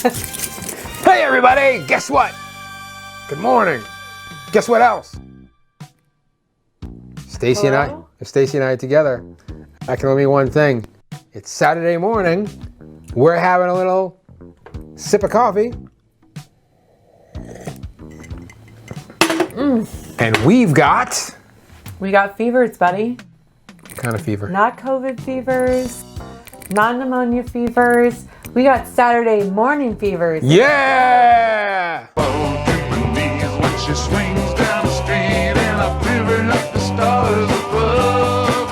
Hey everybody, guess what? Good morning. Guess what else? Stacy and I together. I can only mean one thing. It's Saturday morning. We're having a little sip of coffee. And we got fevers, buddy. what kind of fever? Not COVID fevers, not pneumonia fevers. We got Saturday morning fevers. Yeah! She swings down the street and I fever up the stars above.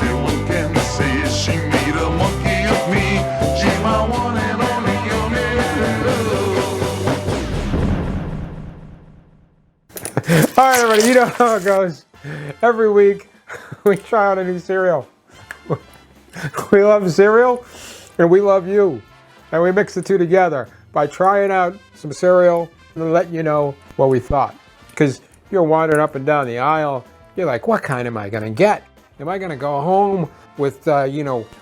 Everyone can say she made a monkey of me. She's my one and only unit. All right, everybody, you know how it goes. Every week, we try out a new cereal. We love cereal, and we love you. And we mix the two together by trying out some cereal and letting you know what we thought. Because you're wandering up and down the aisle, you're like, what kind am I going to get? Am I going to go home with,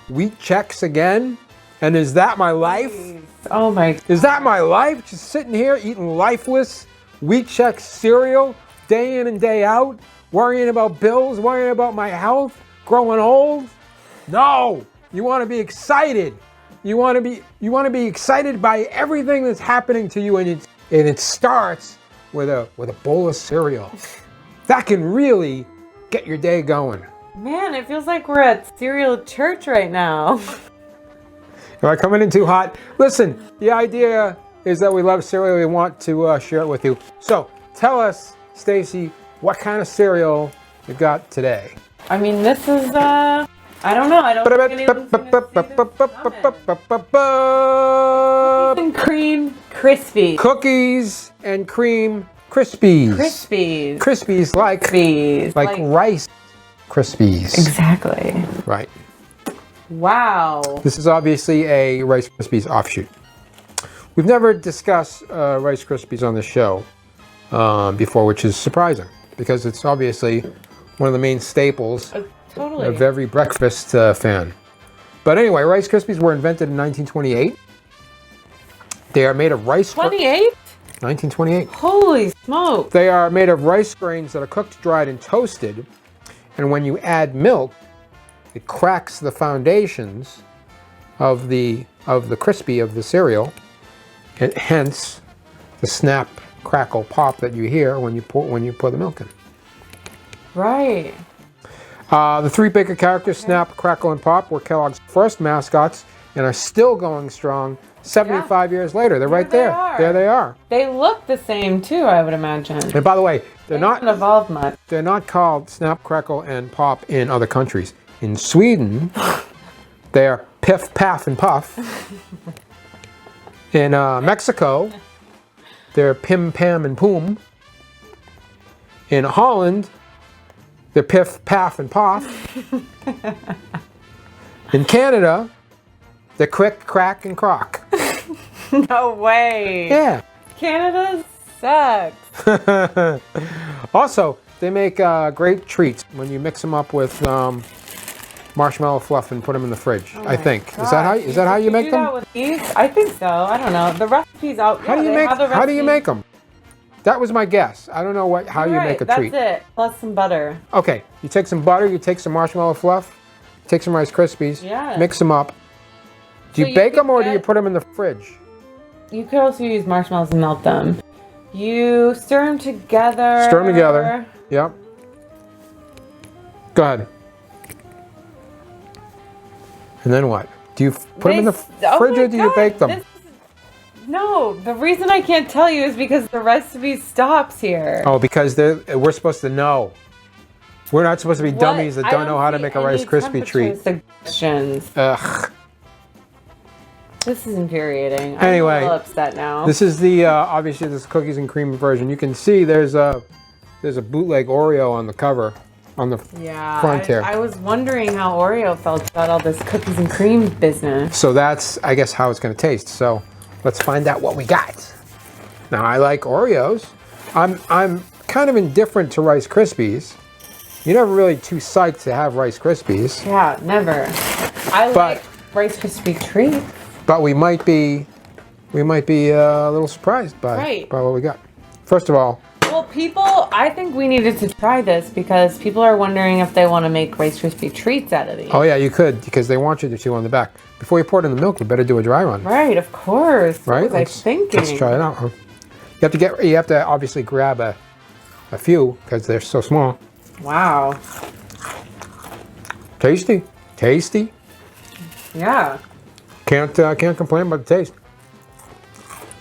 wheat checks again? And is that my life? Oh my God. Is that my life? Just sitting here eating lifeless wheat check cereal day in and day out, worrying about bills, worrying about my health, growing old? No, you want to be excited. You want to be excited by everything that's happening to you, and it starts with a bowl of cereal. That can really get your day going. Man, it feels like we're at cereal church right now. Am I coming in too hot? Listen, the idea is that we love cereal. We want to share it with you. So tell us, Stacy, what kind of cereal you got today? I mean, this is, I don't know. I don't think anyone's gonna see this and cream Krispies. Cookies and cream Krispies. Krispies like Rice Krispies. Exactly. Right. Wow. This is obviously a Rice Krispies offshoot. We've never discussed Rice Krispies on the show before, which is surprising because it's obviously one of the main staples of every breakfast fan. But anyway, Rice Krispies were invented in 1928. They are made of rice. 28? 1928. Holy smoke. They are made of rice grains that are cooked, dried, and toasted. And when you add milk, it cracks the foundations of the crispy of the cereal, and hence the snap, crackle, pop that you hear when you pour the milk in. Right. The three bigger characters, Snap, Crackle, and Pop, were Kellogg's first mascots and are still going strong 75 years later. They're right there. There they are. They look the same too, I would imagine. And by the way, they haven't evolved much. They're not called Snap, Crackle, and Pop in other countries. In Sweden, they're Piff, Paff, and Puff. In Mexico, they're Pim, Pam, and Poom. In Holland, they're Piff, Paff, and Poff. In Canada, they're Crick, Crack, and Crock. No way. Yeah. Canada sucks. Also, they make great treats when you mix them up with marshmallow fluff and put them in the fridge. I think. God. Is that how you make them? That with these? I think so. I don't know. The recipe's out. How do you make them? That was my guess. I don't know how you make a treat. That's it. Plus some butter. Okay, you take some butter, you take some marshmallow fluff, you take some Rice Krispies, mix them up. Do you bake them or do you put them in the fridge? You could also use marshmallows and melt them. You stir them together. Stir them together. Yep. Go ahead. And then what? Do you put them in the fridge or do you bake them? No, the reason I can't tell you is because the recipe stops here. Oh, because we're supposed to know. We're not supposed to be dummies that don't know how to make a Rice Krispie treat. Suggestions. Ugh. This is infuriating. Anyway, I'm a little upset now. This is the obviously this cookies and cream version. You can see there's a bootleg Oreo on the cover, on the front here. I was wondering how Oreo felt about all this cookies and cream business. So that's, I guess, how it's going to taste. So let's find out what we got. Now I like Oreos. I'm kind of indifferent to Rice Krispies. You're never really too psyched to have Rice Krispies. Yeah, never. I like Rice Krispie treats. But we might be we might be a little surprised by what we got. First of all, well, I think we needed to try this because people are wondering if they want to make Rice Krispie treats out of these. oh yeah, you could, because they want you to chew on the back. Before you pour it in the milk, you better do a dry run. Right, of course. Right? What was I thinking? Let's try it out. Huh? You have to obviously grab a few because they're so small. Wow. Tasty, tasty. Yeah. Can't complain about the taste.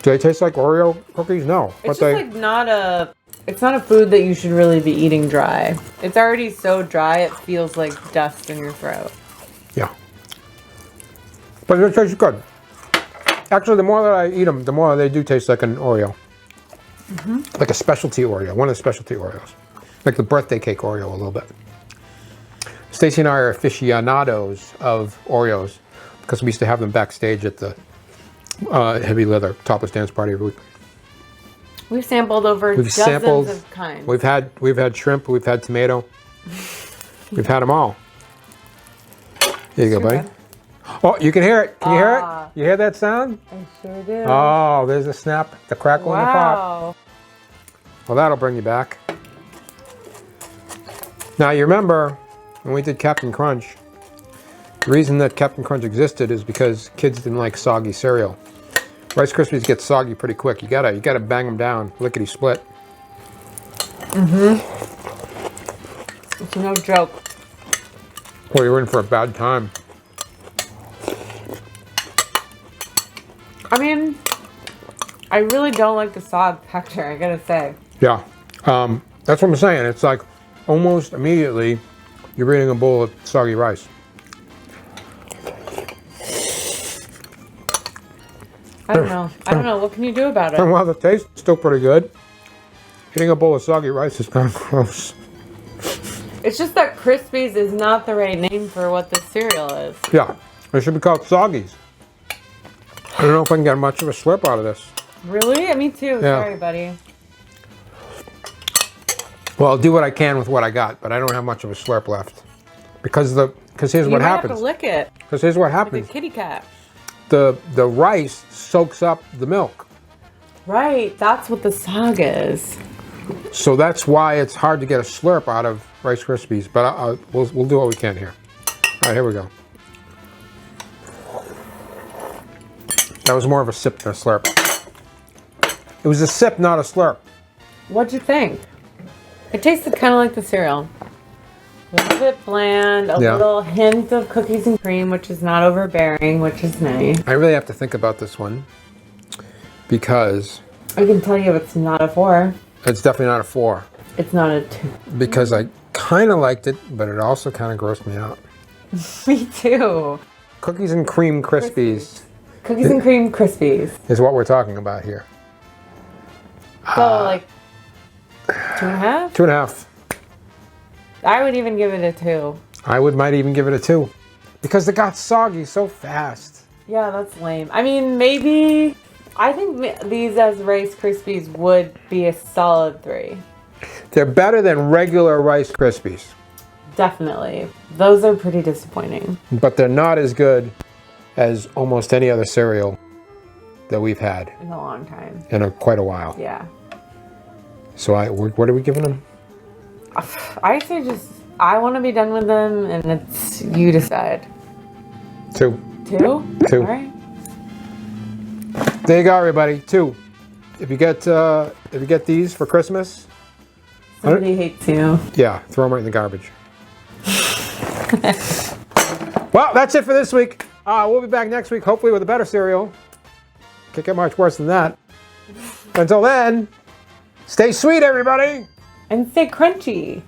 Do they taste like Oreo cookies? No. It's just like it's not a food that you should really be eating dry. It's already so dry it feels like dust in your throat. Yeah. But it tastes good. Actually, the more that I eat them, the more they do taste like an Oreo. Like a specialty Oreo, one of the specialty Oreos. Like the birthday cake Oreo a little bit. Stacy and I are aficionados of Oreos because we used to have them backstage at the Heavy Leather Topless Dance Party every week. We've sampled over dozens of kinds. We've had shrimp, we've had tomato. We've had them all. Here you go, buddy. Oh, you can hear it. Can you hear it? You hear that sound? I sure do. Oh, there's a snap, the crackle in the pop. Well, that'll bring you back. Now, you remember when we did Captain Crunch, the reason that Captain Crunch existed is because kids didn't like soggy cereal. Rice Krispies get soggy pretty quick. You gotta bang them down, lickety split. It's no joke. Well, you're in for a bad time. I mean, I really don't like the sog texture, I gotta say. Yeah, that's what I'm saying. It's like almost immediately you're eating a bowl of soggy rice. I don't know. What can you do about it? Well, the taste is still pretty good. Eating a bowl of soggy rice is kind of gross. It's just that Krispies is not the right name for what this cereal is. Yeah, it should be called Soggies. I don't know if I can get much of a slurp out of this. Really? Me too. Yeah. Sorry, buddy. Well, I'll do what I can with what I got, but I don't have much of a slurp left. Because here's what happens. You have to lick it. Because here's what Like happens. a kitty cat. The rice soaks up the milk. Right, that's what the sog is. So that's why it's hard to get a slurp out of Rice Krispies, but we'll do what we can here. All right, here we go. That was more of a sip than a slurp. It was a sip, not a slurp. What'd you think? It tasted kind of like the cereal. A little bit bland, a little hint of cookies and cream, which is not overbearing, which is nice. I really have to think about this one because I can tell you it's not a 4. it's definitely not a 4. It's not a 2. Because I kind of liked it, but it also kind of grossed me out. Me too. Cookies and cream Krispies Cookies and cream Krispies. is what we're talking about here. So like 2.5? 2.5. I would even give it a 2. Might even give it a 2. Because it got soggy so fast. Yeah, that's lame. I mean, maybe... I think these as Rice Krispies would be a solid 3. They're better than regular Rice Krispies. Definitely. Those are pretty disappointing. But they're not as good as almost any other cereal that we've had In a long time. in quite a while. Yeah. So what are we giving them? I say I want to be done with them, and it's you decide. 2. 2? 2. All right. There you go, everybody. 2. If you get these for Christmas, Somebody hates you. yeah, throw them right in the garbage. Well, that's it for this week. We'll be back next week, hopefully with a better cereal. Can't get much worse than that. Until then, stay sweet, everybody. And stay crunchy.